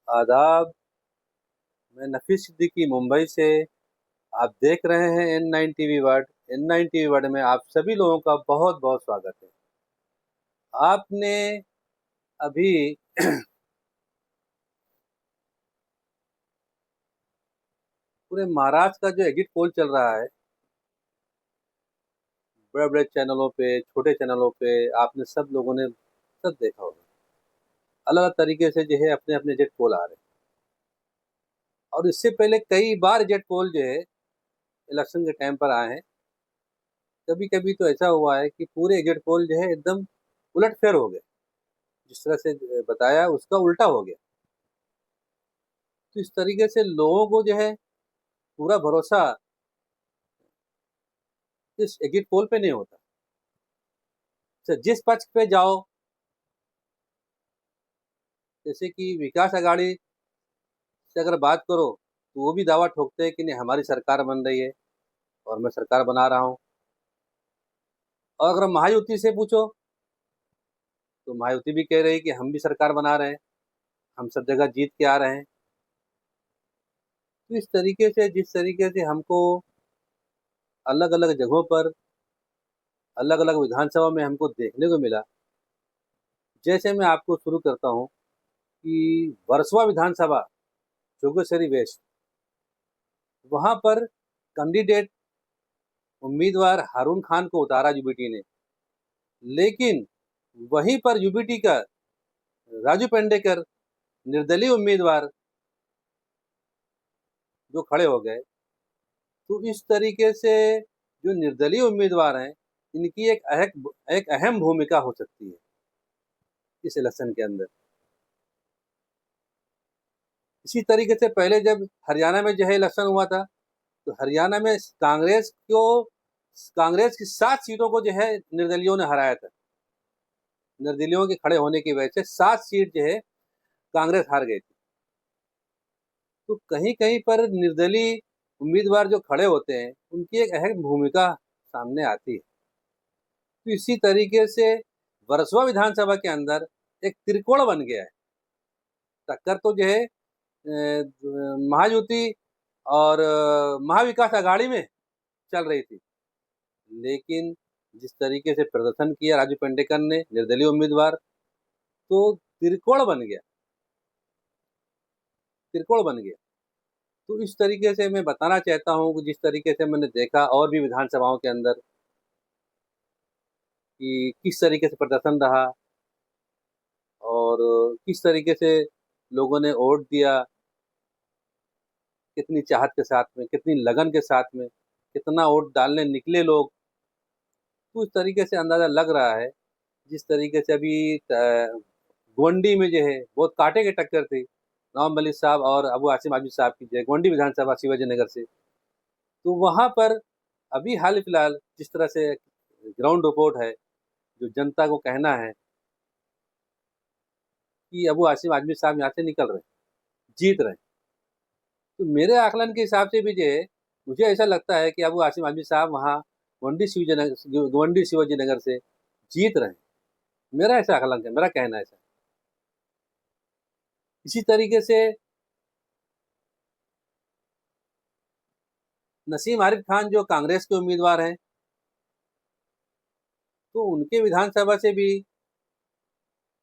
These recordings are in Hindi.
आदाब। मैं नफीस सिद्दीकी मुंबई से। आप देख रहे हैं N9 TV world. N9 TV world में आप सभी लोगों का बहुत बहुत स्वागत है। आपने अभी पूरे महाराष्ट्र का जो एग्जिट पोल चल रहा है, बड़े बड़े चैनलों पे, छोटे चैनलों पे, आपने सब लोगों ने सब देखा होगा। अलग अलग तरीके से जो है अपने अपने एग्जिट पोल आ रहे हैं। और इससे पहले कई बार एग्जिट पोल जो है इलेक्शन के टाइम पर आए हैं। कभी कभी तो ऐसा हुआ है कि पूरे एग्जिट पोल जो है एकदम उलटफेर हो गए। जिस तरह से बताया उसका उल्टा हो गया। तो इस तरीके से लोगों को जो है पूरा भरोसा इस एग्जिट पोल पे नहीं होता। तो जिस पक्ष पे जाओ, जैसे कि विकास अघाड़ी से अगर बात करो तो वो भी दावा ठोकते हैं कि नहीं, हमारी सरकार बन रही है और मैं सरकार बना रहा हूँ। और अगर महायुति से पूछो तो महायुति भी कह रही है कि हम भी सरकार बना रहे हैं, हम सब जगह जीत के आ रहे हैं। तो इस तरीके से जिस तरीके से हमको अलग अलग जगहों पर अलग अलग विधानसभा में हमको देखने को मिला। जैसे मैं आपको शुरू करता हूँ कि वर्सोवा विधानसभा, जोगेश्वरी वेस्ट, वहां पर कैंडिडेट उम्मीदवार हारून खान को उतारा यूबीटी ने। लेकिन वहीं पर यूबीटी का राजू पेंडेकर निर्दलीय उम्मीदवार जो खड़े हो गए। तो इस तरीके से जो निर्दलीय उम्मीदवार हैं, इनकी एक अहम भूमिका हो सकती है इस इलेक्शन के अंदर। इसी तरीके से पहले जब हरियाणा में जो है इलेक्शन हुआ था, तो हरियाणा में कांग्रेस की 7 सीटों को जो है निर्दलियों ने हराया था। निर्दलियों के खड़े होने की वजह से 7 सीट जो है कांग्रेस हार गई थी। तो कहीं कहीं पर निर्दलीय उम्मीदवार जो खड़े होते हैं, उनकी एक अहम भूमिका सामने आती है। तो इसी तरीके से वर्सोवा विधानसभा के अंदर एक त्रिकोण बन गया है। टक्कर तो जो है महायुति और महाविकास अघाड़ी में चल रही थी। लेकिन जिस तरीके से प्रदर्शन किया राजू पेंडेकर ने, निर्दलीय उम्मीदवार, तो त्रिकोण बन गया। त्रिकोण बन गया। तो इस तरीके से मैं बताना चाहता हूँ कि जिस तरीके से मैंने देखा और भी विधानसभाओं के अंदर कि किस तरीके से प्रदर्शन रहा और किस तरीके से लोगों ने वोट दिया, कितनी चाहत के साथ में, कितनी लगन के साथ में, कितना वोट डालने निकले लोग। तो इस तरीके से अंदाजा लग रहा है। जिस तरीके से अभी गोंडी में जो है बहुत कांटे की टक्कर थी, नवाब मलिक साहब और अबू आसिम आजमी साहब की, जो है गोंडी विधानसभा शिवाजी नगर से। तो वहां पर अभी हाल फिलहाल जिस तरह से ग्राउंड रिपोर्ट है, जो जनता को कहना है कि अबू आसिम आजमी साहब यहाँ से निकल रहे हैं, जीत रहे हैं। तो मेरे आकलन के हिसाब से भी जो है, मुझे ऐसा लगता है कि अबू आसिम आजमी साहब वहाँ गोंडी शिवाजी नगर से जीत रहे हैं। मेरा ऐसा आकलन है, मेरा कहना है ऐसा। इसी तरीके से नसीम आरिफ खान जो कांग्रेस के उम्मीदवार हैं, तो उनके विधानसभा से भी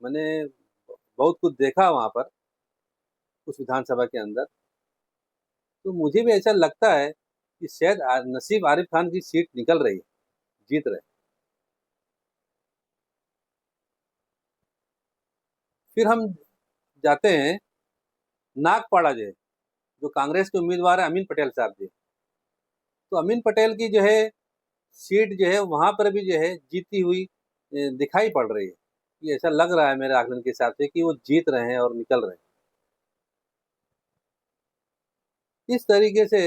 मैंने बहुत कुछ देखा वहां पर, उस विधानसभा के अंदर। तो मुझे भी ऐसा लगता है कि शायद नसीब आरिफ खान की सीट निकल रही है, जीत रहे हैं। फिर हम जाते हैं नागपाड़ा जो है, जो कांग्रेस के उम्मीदवार है अमीन पटेल साहब जी। तो अमीन पटेल की जो है सीट जो है वहां पर भी जो है जीती हुई दिखाई पड़ रही है। ये ऐसा लग रहा है मेरे आकलन के हिसाब से कि वो जीत रहे हैं और निकल रहे हैं इस तरीके से।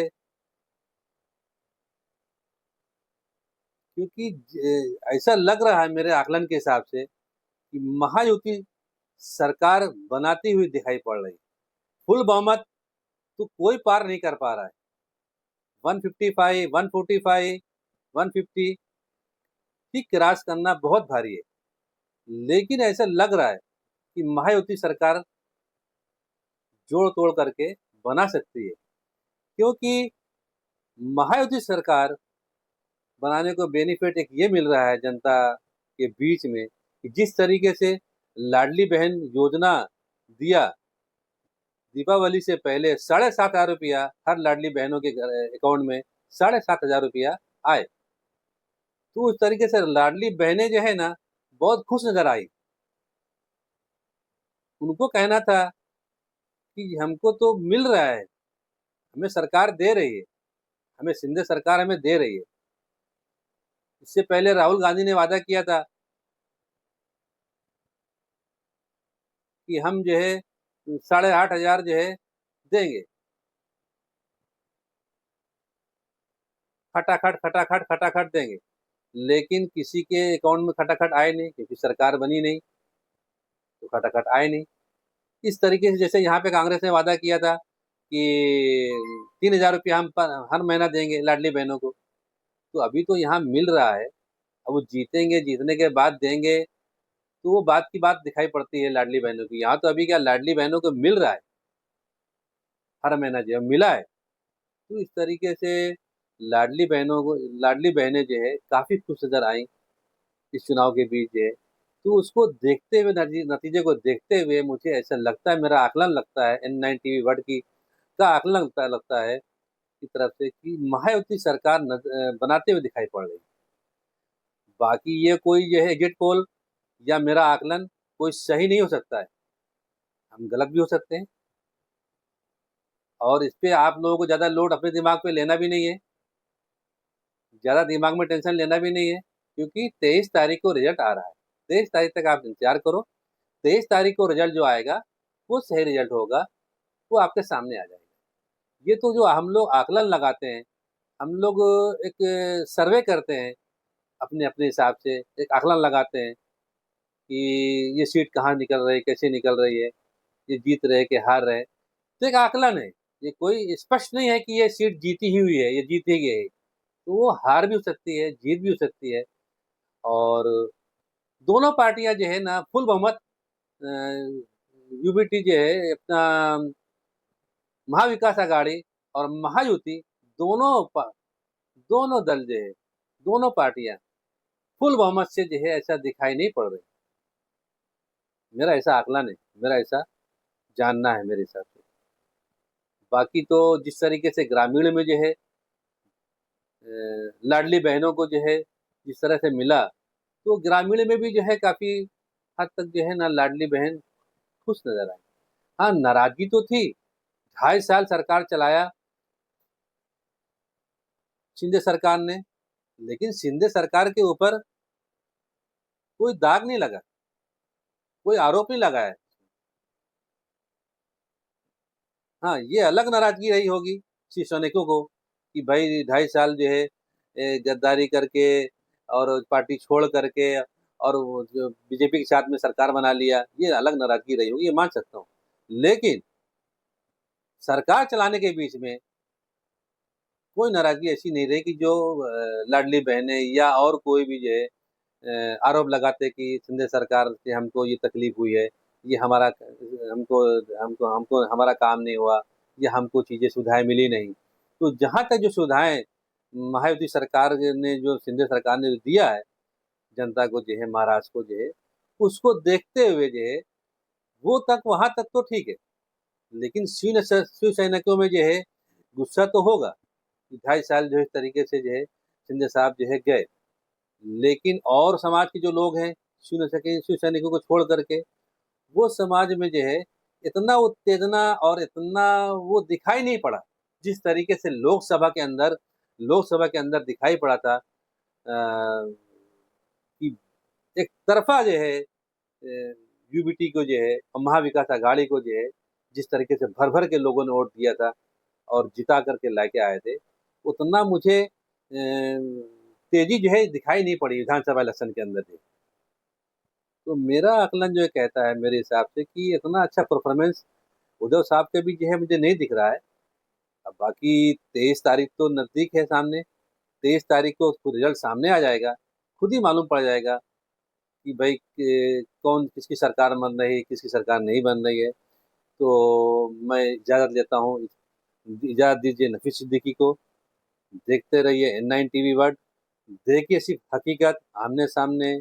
क्योंकि ऐसा लग रहा है मेरे आकलन के हिसाब से कि महायुति सरकार बनाती हुई दिखाई पड़ रही है। फुल बहुमत तो कोई पार नहीं कर पा रहा है। 155, 145, 150 ही क्रॉस करना बहुत भारी है। लेकिन ऐसा लग रहा है कि महायुति सरकार जोड़-तोड़ करके बना सकती है। क्योंकि महायुति सरकार बनाने को बेनिफिट एक ये मिल रहा है जनता के बीच में कि जिस तरीके से लाडली बहन योजना दिया, दीपावली से पहले ₹7,500 हर लाडली बहनों के अकाउंट में ₹7,500 आए। तो उस तरीके से लाडली बहनें जो है ना, बहुत खुश नज़र आई। उनको कहना था कि हमको तो मिल रहा है, हमें सरकार दे रही है, हमें शिंदे सरकार हमें दे रही है। इससे पहले राहुल गांधी ने वादा किया था कि हम जो है 8,500 जो है देंगे। खटाखट, खटाखट, खटाखट देंगे। लेकिन किसी के अकाउंट में खटाखट आए नहीं क्योंकि सरकार बनी नहीं, तो खटाखट आए नहीं। इस तरीके से जैसे यहाँ पे कांग्रेस ने वादा किया था कि ₹3,000 हम प हर महीना देंगे लाडली बहनों को, तो अभी तो यहाँ मिल रहा है। अब वो जीतेंगे, जीतने के बाद देंगे, तो वो बात की बात दिखाई पड़ती है लाडली बहनों की। यहाँ तो अभी क्या लाडली बहनों को मिल रहा है, हर महीना जो है मिला है। तो इस तरीके से लाडली बहनें जो है काफ़ी खुश नज़र आईं इस चुनाव के बीच जो है। तो उसको देखते हुए नतीजे को देखते हुए मुझे ऐसा लगता है, मेरा आकलन लगता है, N9 टीवी वर्ल्ड की का आकलन लगता है की तरफ से कि महायुति सरकार बनाते हुए दिखाई पड़ रही है। बाकी ये कोई जो है एग्जिट पोल या मेरा आकलन कोई सही नहीं हो सकता है, हम गलत भी हो सकते हैं और इस पे आप लोगों को ज़्यादा लोड अपने दिमाग पे लेना भी नहीं है, ज़्यादा दिमाग में टेंशन लेना भी नहीं है, क्योंकि 23 तारीख को रिज़ल्ट आ रहा है। 23 तारीख तक आप इंतज़ार करो, 23 तारीख को रिज़ल्ट जो आएगा, वो सही रिज़ल्ट होगा, वो आपके सामने आ जाएगा। ये तो जो हम लोग आकलन लगाते हैं, हम लोग एक सर्वे करते हैं, अपने-अपने हिसाब से एक आकलन लगाते हैं कि ये सीट कहाँ निकल रही है, कैसे निकल रही है, ये जीत रहे कि हार रहे। तो एक आकलन है, ये कोई स्पष्ट नहीं है कि ये सीट जीती ही हुई है, ये जीतेगी ही। तो वो हार भी हो सकती है, जीत भी हो सकती है और दोनों पार्टियाँ जो है ना फुल बहुमत अ, यूबीटी जो है अपना महाविकास अघाड़ी और महायुति दोनों दोनों दल जो है, दोनों पार्टियाँ फुल बहुमत से जो है ऐसा दिखाई नहीं पड़ रही। मेरा ऐसा आकलन है, मेरा ऐसा जानना है मेरे हिसाब से। बाकी तो जिस तरीके से ग्रामीण में जो है लाडली बहनों को जो है जिस तरह से मिला, तो ग्रामीण में भी जो है काफ़ी हद तक जो है ना लाडली बहन खुश नज़र आई। हाँ, नाराज़गी तो थी, 2.5 साल सरकार चलाया शिंदे सरकार ने, लेकिन शिंदे सरकार के ऊपर कोई दाग नहीं लगा, कोई आरोप नहीं लगा है। हाँ, ये अलग नाराज़गी रही होगी शिवसैनिकों को कि भाई 2.5 साल जो है गद्दारी करके और पार्टी छोड़ करके और वो जो बीजेपी के साथ में सरकार बना लिया, ये अलग नाराज़गी रही होगी, ये मान सकता हूँ। लेकिन सरकार चलाने के बीच में कोई नाराज़गी ऐसी नहीं रही कि जो लाडली बहनें या और कोई भी जो है आरोप लगाते कि शिंदे सरकार से हमको ये तकलीफ़ हुई है, ये हमारा हमको हमको हमको हमारा काम नहीं हुआ, या हमको चीज़ें सुविधाएँ मिली नहीं। तो जहाँ तक जो सुविधाएँ महायुति सरकार ने जो शिंदे सरकार ने जो दिया है, जनता को जो है, महाराष्ट्र को जो है, उसको देखते हुए जो है, वो तक वहाँ तक तो ठीक है। लेकिन शिव सैनिकों में जो है, गुस्सा तो होगा कि 2.5 साल जो है इस तरीके से जो है, शिंदे साहब जो है गए। लेकिन और समाज के जो लोग हैं, शिव सैनिकों को छोड़ कर के, वो समाज में जो है, इतना उत्तेजना और इतना वो दिखाई नहीं पड़ा। जिस तरीके से लोकसभा के अंदर दिखाई पड़ा था कि एक तरफ़ा जो है यूबीटी को जो है और महाविकास अघाड़ी को जो है, जिस तरीके से भर-भर के लोगों ने वोट दिया था और जिता कर के लाके आए थे, उतना मुझे तेज़ी जो है दिखाई नहीं पड़ी विधानसभा इलेक्शन के अंदर भी। तो मेरा आकलन जो है कहता है मेरे हिसाब से कि इतना अच्छा परफ़ॉर्मेंस उद्धव साहब का भी जो है मुझे नहीं दिख रहा है। अब बाकी 23 तारीख तो नज़दीक है सामने, 23 तारीख को रिज़ल्ट सामने आ जाएगा, खुद ही मालूम पड़ जाएगा कि भई कौन किसकी सरकार बन रही है, किसकी सरकार नहीं बन रही है। तो मैं इजाज़त लेता हूँ। इजाज़त दीजिए नफ़ीस सिद्दीकी को। देखते रहिए N9 टीवी वर्ल्ड। देखिए सिर्फ हकीकत आमने-सामने।